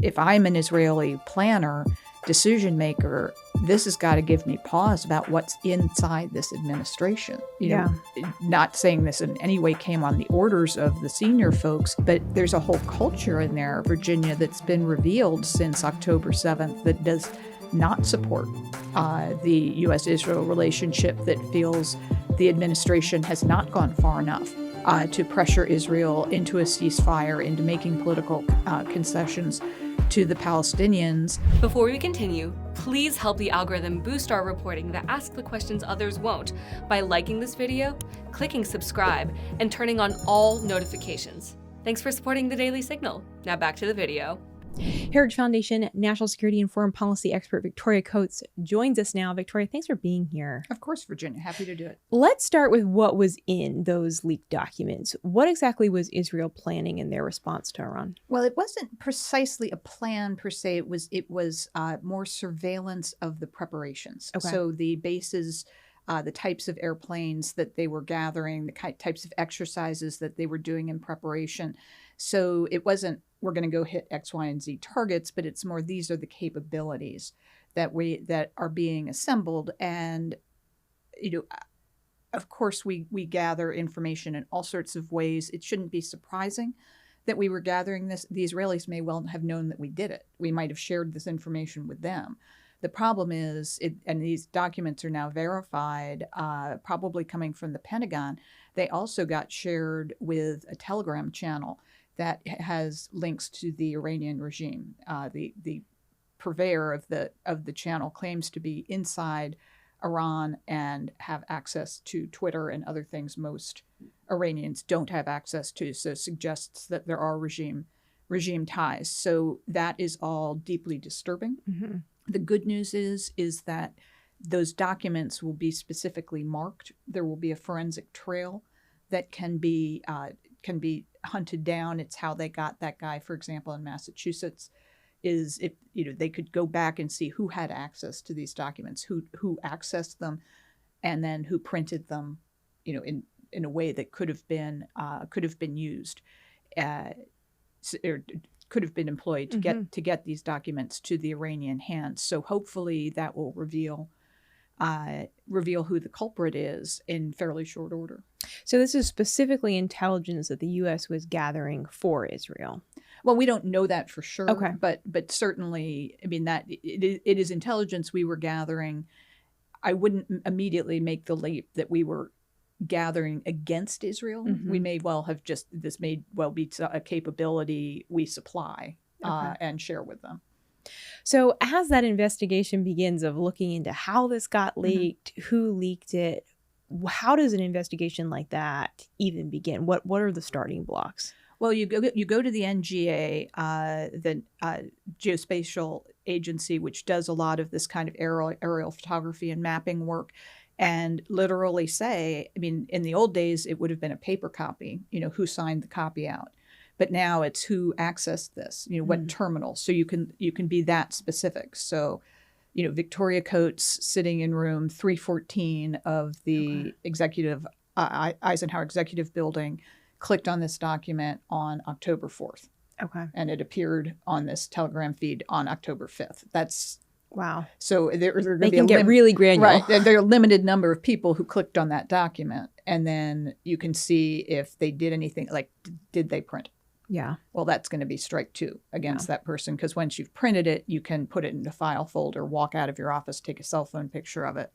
If I'm an Israeli planner, decision maker, this has got to give me pause about what's inside this administration. Not saying this in any way came on the orders of the senior folks, but there's a whole culture in there, Virginia, that's been revealed since October 7th that does not support the U.S. Israel relationship, that feels the administration has not gone far enough to pressure Israel into a ceasefire, into making political concessions to the Palestinians. Before we continue, please help the algorithm boost our reporting that asks the questions others won't by liking this video, clicking subscribe, and turning on all notifications. Thanks for supporting the Daily Signal. Now back to the video. Heritage Foundation National Security and Foreign Policy expert Victoria Coates joins us now. Victoria, thanks for being here. Of course, Virginia. Happy to do it. Let's start with what was in those leaked documents. What exactly was Israel planning in their response to Iran? Well, it wasn't precisely a plan per se. It was more surveillance of the preparations. Okay. So the bases, the types of airplanes that they were gathering, the types of exercises that they were doing in preparation. So it wasn't, we're going to go hit X, Y, and Z targets, but it's more, these are the capabilities that are being assembled. And, of course, we gather information in all sorts of ways. It shouldn't be surprising that we were gathering this. The Israelis may well have known that we did it. We might have shared this information with them. The problem is, and these documents are now verified, probably coming from the Pentagon, they also got shared with a Telegram channel that has links to the Iranian regime. The purveyor of the channel claims to be inside Iran and have access to Twitter and other things most Iranians don't have access to, so suggests that there are regime ties. So that is all deeply disturbing. Mm-hmm. The good news is that those documents will be specifically marked. There will be a forensic trail that can be hunted down. It's how they got that guy, for example, in Massachusetts, is if they could go back and see who had access to these documents, who accessed them, and then who printed them, in a way that could have been used, or could have been employed to Mm-hmm. get these documents to the Iranian hands. So hopefully that will reveal who the culprit is in fairly short order. So this is specifically intelligence that the U.S. was gathering for Israel. Well, we don't know that for sure. Okay. But certainly, I mean, that it is intelligence we were gathering. I wouldn't immediately make the leap that we were gathering against Israel. Mm-hmm. We may well have this may well be a capability we supply and share with them. So as that investigation begins of looking into how this got leaked, who leaked it, how does an investigation like that even begin? What are the starting blocks? Well, you go to the NGA, the geospatial agency, which does a lot of this kind of aerial photography and mapping work, and literally say, I mean, in the old days, it would have been a paper copy, who signed the copy out. But now it's who accessed this, what terminal. So you can be that specific. So, Victoria Coates sitting in room 314 of the Eisenhower Executive Building clicked on this document on October 4th. Okay. And it appeared on this Telegram feed on October 5th. That's wow. So they can get really granular. Right. There are a limited number of people who clicked on that document. And then you can see if they did anything, like, did they print it? Yeah. Well, that's going to be strike 2 against that person, because once you've printed it, you can put it in a file folder, walk out of your office, take a cell phone picture of it,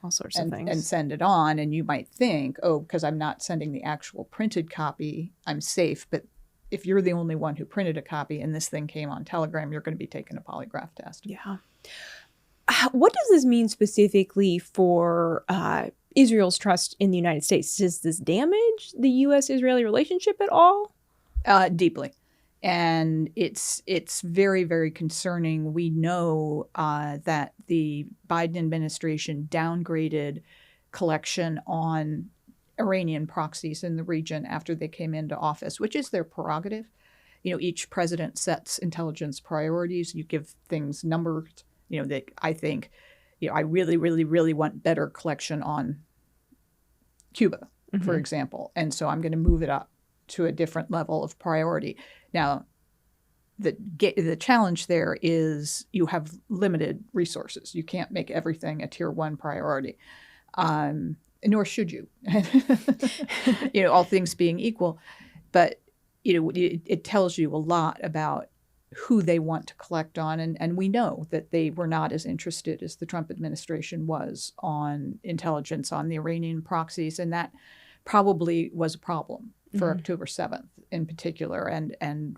all sorts of things, and send it on. And you might think, oh, because I'm not sending the actual printed copy, I'm safe. But if you're the only one who printed a copy and this thing came on Telegram, you're going to be taking a polygraph test. Yeah. What does this mean specifically for Israel's trust in the United States? Does this damage the U.S. Israeli relationship at all? Deeply. And it's very, very concerning. We know that the Biden administration downgraded collection on Iranian proxies in the region after they came into office, which is their prerogative. Each president sets intelligence priorities. You give things numbers. That I think, I really, really, really want better collection on Cuba, for example. And so I'm going to move it up to a different level of priority. Now, the challenge there is you have limited resources. You can't make everything a tier 1 priority, nor should you. All things being equal. But it tells you a lot about who they want to collect on, and we know that they were not as interested as the Trump administration was on intelligence on the Iranian proxies, and that probably was a problem for October 7th in particular, and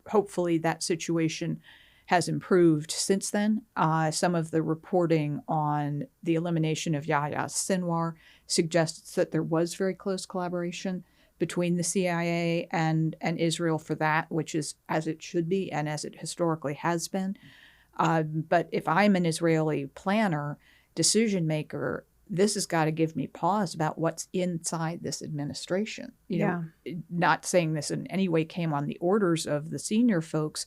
hopefully that situation has improved since then. Some of the reporting on the elimination of Yahya Sinwar suggests that there was very close collaboration between the CIA and Israel for that, which is as it should be and as it historically has been. But if I'm an Israeli planner, decision maker, this has got to give me pause about what's inside this administration. Not saying this in any way came on the orders of the senior folks,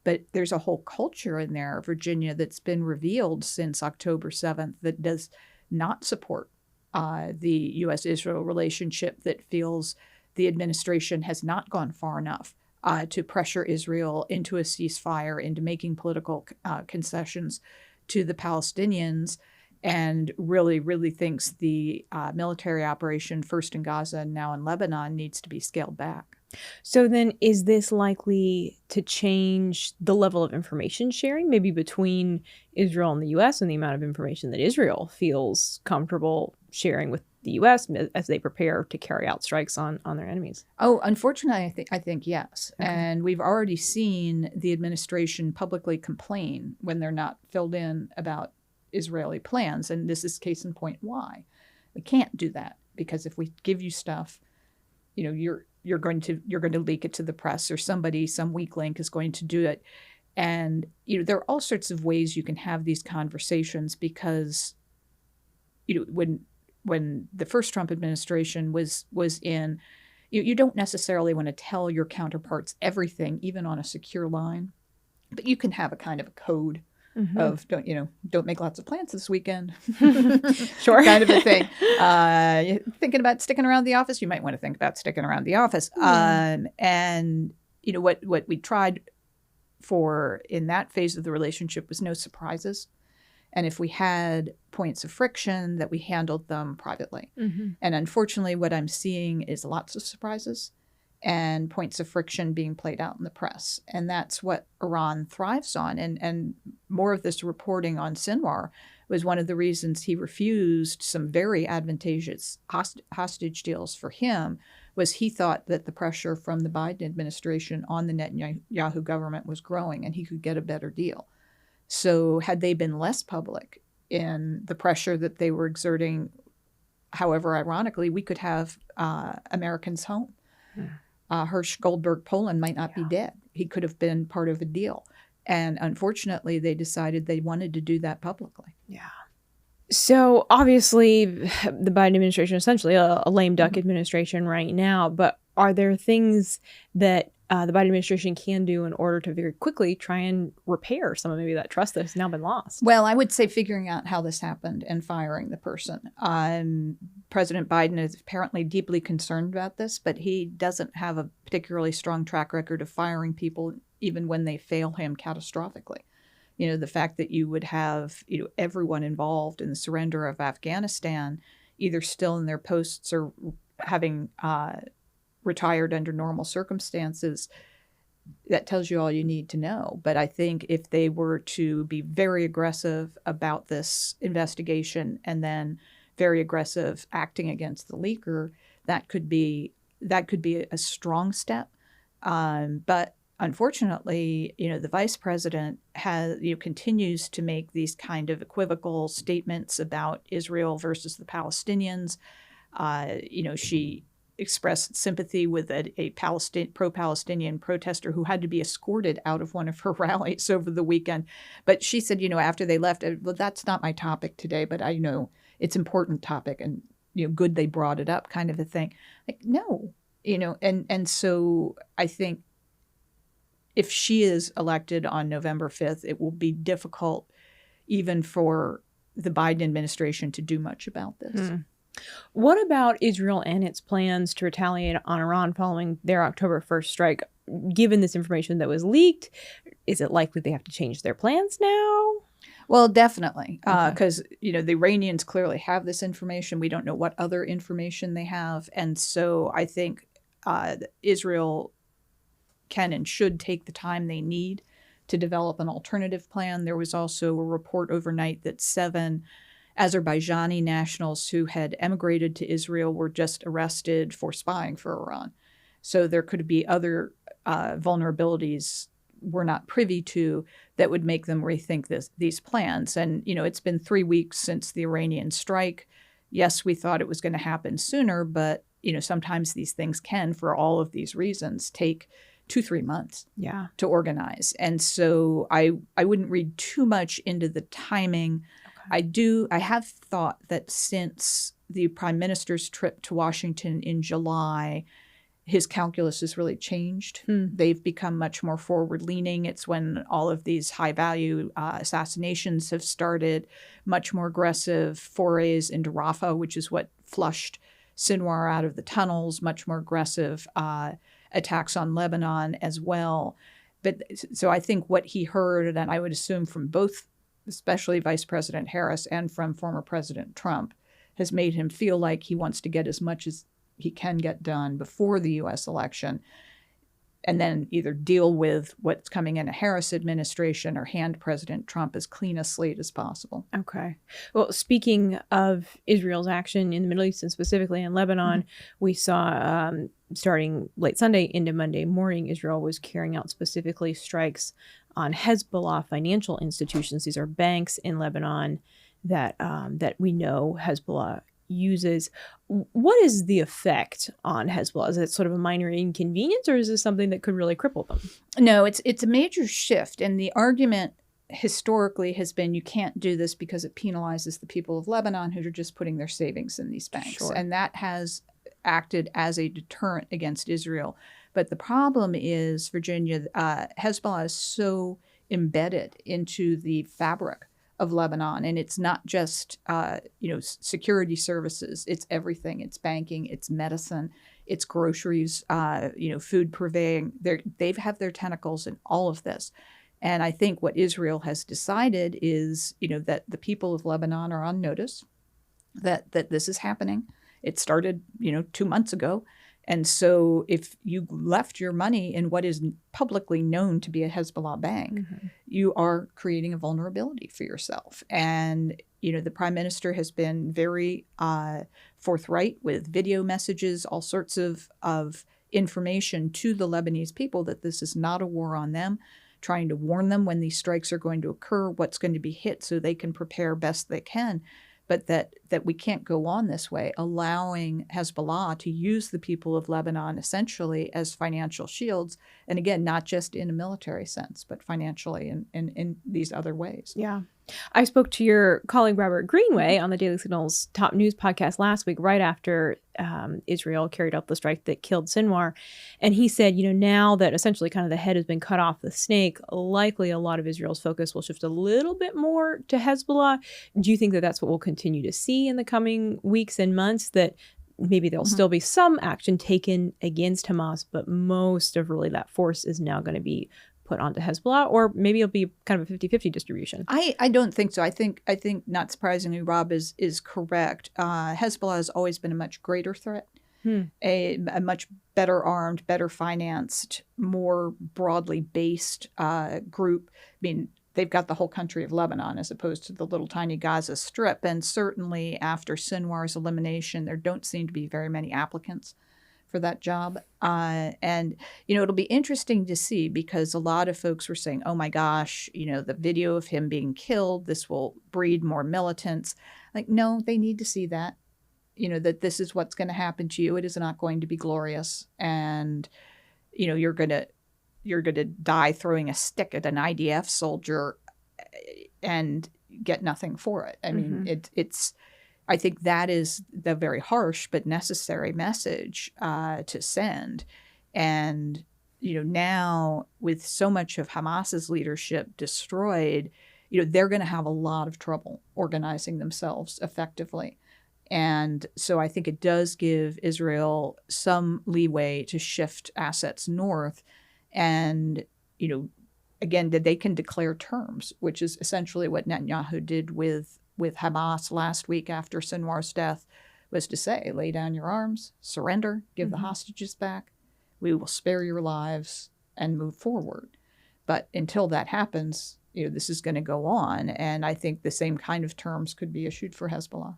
but there's a whole culture in there, Virginia, that's been revealed since October 7th that does not support the U.S. Israel relationship, that feels the administration has not gone far enough to pressure Israel into a ceasefire, into making political concessions to the Palestinians, and really, really thinks the military operation, first in Gaza and now in Lebanon, needs to be scaled back. So then is this likely to change the level of information sharing, maybe between Israel and the U.S. and the amount of information that Israel feels comfortable sharing with the U.S. as they prepare to carry out strikes on their enemies? Oh, unfortunately, I think yes. Okay. And we've already seen the administration publicly complain when they're not filled in about Israeli plans. And this is case in point why. We can't do that, because if we give you stuff, you're going to leak it to the press, or some weak link is going to do it. And there are all sorts of ways you can have these conversations, because when the first Trump administration was in, you don't necessarily want to tell your counterparts everything, even on a secure line, but you can have a kind of a code of don't make lots of plans this weekend. Sure. Kind of a thing. You're thinking about sticking around the office, you might want to think about sticking around the office. And what we tried for in that phase of the relationship was no surprises. And if we had points of friction, that we handled them privately. And unfortunately, what I'm seeing is lots of surprises and points of friction being played out in the press. And that's what Iran thrives on. And more of this reporting on Sinwar was one of the reasons he refused some very advantageous hostage deals for him, was he thought that the pressure from the Biden administration on the Netanyahu government was growing and he could get a better deal. So had they been less public in the pressure that they were exerting, however, ironically, we could have Americans home. Hersh Goldberg Poland might not be dead. He could have been part of a deal. And unfortunately, they decided they wanted to do that publicly. Yeah. So obviously, the Biden administration is essentially a lame duck administration right now. But are there things that the Biden administration can do in order to very quickly try and repair some of maybe that trust that has now been lost? Well, I would say figuring out how this happened and firing the person. President Biden is apparently deeply concerned about this, but he doesn't have a particularly strong track record of firing people even when they fail him catastrophically. The fact that you would have everyone involved in the surrender of Afghanistan either still in their posts or having retired under normal circumstances, that tells you all you need to know. But I think if they were to be very aggressive about this investigation and then very aggressive acting against the leaker, that could be a strong step. But unfortunately, the vice president continues to make these kind of equivocal statements about Israel versus the Palestinians. She expressed sympathy with a pro-Palestinian protester who had to be escorted out of one of her rallies over the weekend. But she said, after they left, well, that's not my topic today, but I know it's important topic, and good they brought it up, kind of a thing. Like, no, and so I think if she is elected on November 5th, it will be difficult even for the Biden administration to do much about this. What about Israel and its plans to retaliate on Iran following their October 1st strike? given this information that was leaked, is it likely they have to change their plans now? Well, definitely, Okay. because the Iranians clearly have this information. We don't know what other information they have, and so I think Israel can and should take the time they need to develop an alternative plan. There was also a report overnight that 7 Azerbaijani nationals who had emigrated to Israel were just arrested for spying for Iran. So there could be other vulnerabilities we're not privy to that would make them rethink these plans. And, it's been 3 weeks since the Iranian strike. Yes, we thought it was going to happen sooner, but, sometimes these things can, for all of these reasons, take 2-3 months to organize. And so I wouldn't read too much into the timing. Okay. I have thought that since the prime minister's trip to Washington in July, his calculus has really changed. They've become much more forward-leaning. It's when all of these high-value assassinations have started, much more aggressive forays into Rafah, which is what flushed Sinwar out of the tunnels, much more aggressive attacks on Lebanon as well. But so I think what he heard, and I would assume from both, especially Vice President Harris and from former President Trump, has made him feel like he wants to get as much as he can get done before the U.S. election, and then either deal with what's coming in a Harris administration or hand President Trump as clean a slate as possible. Okay. Well, speaking of Israel's action in the Middle East and specifically in Lebanon, we saw starting late Sunday into Monday morning, Israel was carrying out specifically strikes on Hezbollah financial institutions. These are banks in Lebanon that we know Hezbollah uses. What is the effect on Hezbollah? Is it sort of a minor inconvenience, or is this something that could really cripple them? No, it's a major shift. And the argument historically has been you can't do this because it penalizes the people of Lebanon who are just putting their savings in these banks. Sure. And that has acted as a deterrent against Israel. But the problem is, Virginia, Hezbollah is so embedded into the fabric of Lebanon, and it's not just security services. It's everything. It's banking. It's medicine. It's groceries. Food purveying. They have their tentacles in all of this, and I think what Israel has decided is that the people of Lebanon are on notice that this is happening. It started 2 months ago. And so if you left your money in what is publicly known to be a Hezbollah bank, you are creating a vulnerability for yourself. And, the prime minister has been very forthright with video messages, all sorts of information to the Lebanese people that this is not a war on them, trying to warn them when these strikes are going to occur, what's going to be hit so they can prepare best they can. But that we can't go on this way, allowing Hezbollah to use the people of Lebanon essentially as financial shields. And again, not just in a military sense, but financially and in these other ways. Yeah. I spoke to your colleague, Robert Greenway, on the Daily Signal's Top News podcast last week, right after Israel carried out the strike that killed Sinwar. And he said, now that essentially kind of the head has been cut off the snake, likely a lot of Israel's focus will shift a little bit more to Hezbollah. Do you think that that's what we'll continue to see in the coming weeks and months, that maybe there'll still be some action taken against Hamas, but most of really that force is now going to be put onto Hezbollah, or maybe it'll be kind of a 50-50 distribution? I don't think so. I think not surprisingly, Rob is correct. Hezbollah has always been a much greater threat, a much better armed, better financed, more broadly based group. I mean, they've got the whole country of Lebanon as opposed to the little tiny Gaza Strip. And certainly after Sinwar's elimination, there don't seem to be very many applicants for that job. And, it'll be interesting to see, because a lot of folks were saying, oh my gosh, the video of him being killed, this will breed more militants. Like, no, they need to see that, that this is what's going to happen to you. It is not going to be glorious. And, you're going to die throwing a stick at an IDF soldier and get nothing for it. I mean, I think that is the very harsh but necessary message to send. And, now with so much of Hamas's leadership destroyed, they're going to have a lot of trouble organizing themselves effectively. And so I think it does give Israel some leeway to shift assets north. And, again, that they can declare terms, which is essentially what Netanyahu did with Hamas last week after Sinwar's death, was to say, lay down your arms, surrender, give the hostages back. We will spare your lives and move forward. But until that happens, this is going to go on. And I think the same kind of terms could be issued for Hezbollah.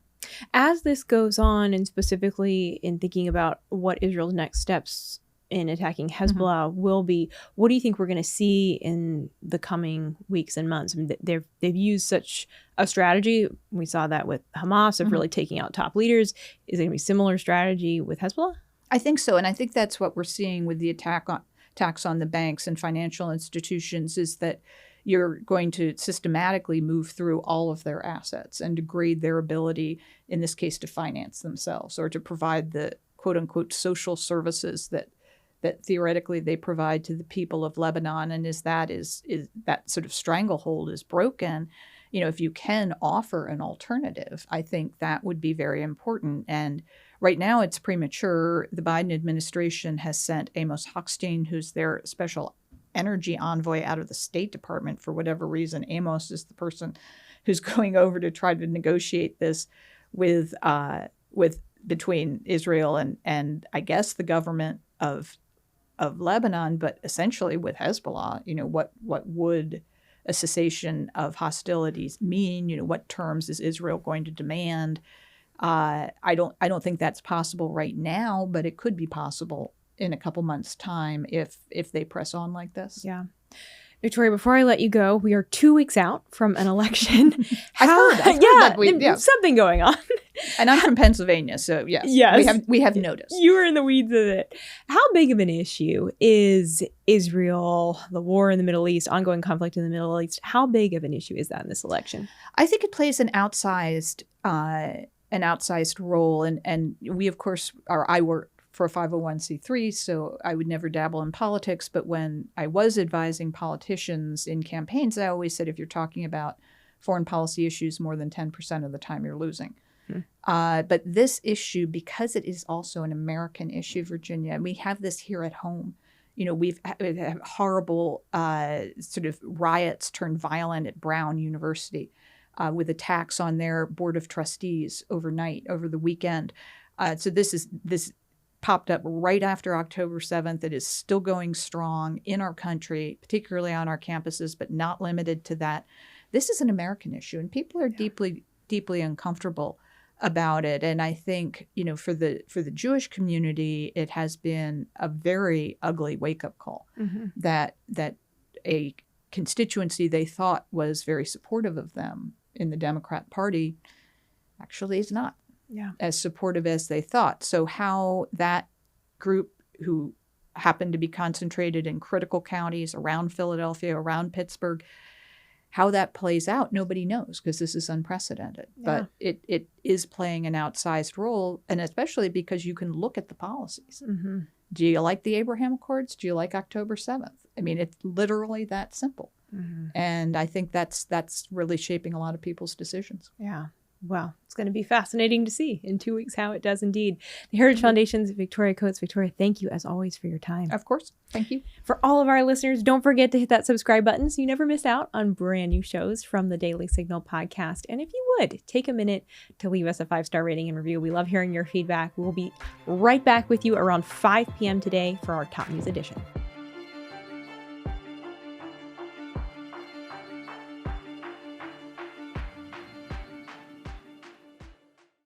As this goes on, and specifically in thinking about what Israel's next steps in attacking Hezbollah will be, what do you think we're going to see in the coming weeks and months? I mean, they've used such a strategy. We saw that with Hamas of really taking out top leaders. Is it going to be a similar strategy with Hezbollah? I think so. And I think that's what we're seeing with the attacks on the banks and financial institutions, is that you're going to systematically move through all of their assets and degrade their ability, in this case, to finance themselves or to provide the quote unquote social services that theoretically they provide to the people of Lebanon. And is that sort of stranglehold is broken, if you can offer an alternative, I think that would be very important. And right now it's premature. The Biden administration has sent Amos Hochstein, who's their special energy envoy out of the State Department for whatever reason. Amos is the person who's going over to try to negotiate this with between Israel and I guess the government of Lebanon, but essentially with Hezbollah. What would a cessation of hostilities mean? What terms is Israel going to demand? I don't think that's possible right now, but it could be possible in a couple months' time if they press on like this. Yeah. Victoria, before I let you go, we are 2 weeks out from an election. I've heard that something going on. And I'm from Pennsylvania, so yes. We have noticed. You were in the weeds of it. How big of an issue is Israel, the war in the Middle East, ongoing conflict in the Middle East? How big of an issue is that in this election? I think it plays an outsized role, and we, of course, I work for a 501c3, so I would never dabble in politics. But when I was advising politicians in campaigns, I always said, if you're talking about foreign policy issues, more than 10% of the time you're losing. But this issue, because it is also an American issue, Virginia, and we have this here at home. We've had horrible sort of riots turned violent at Brown University with attacks on their board of trustees overnight, over the weekend. So this popped up right after October 7th. It is still going strong in our country, particularly on our campuses, but not limited to that. This is an American issue, and people are deeply, deeply uncomfortable about it. And I think, for the Jewish community, it has been a very ugly wake-up call that a constituency they thought was very supportive of them in the Democrat Party actually is not as supportive as they thought. So how that group, who happened to be concentrated in critical counties around Philadelphia, around Pittsburgh, how that plays out, nobody knows, because this is unprecedented. But it is playing an outsized role, and especially because you can look at the policies. Do you like the Abraham Accords? Do you like October 7th? I mean, it's literally that simple. And I think that's really shaping a lot of people's decisions. Yeah. Well, it's going to be fascinating to see in 2 weeks how it does indeed. The Heritage Foundation's Victoria Coates. Victoria, thank you as always for your time. Of course. Thank you. For all of our listeners, don't forget to hit that subscribe button so you never miss out on brand new shows from the Daily Signal podcast. And if you would, take a minute to leave us a 5-star rating and review. We love hearing your feedback. We'll be right back with you around 5 p.m. today for our Top News Edition.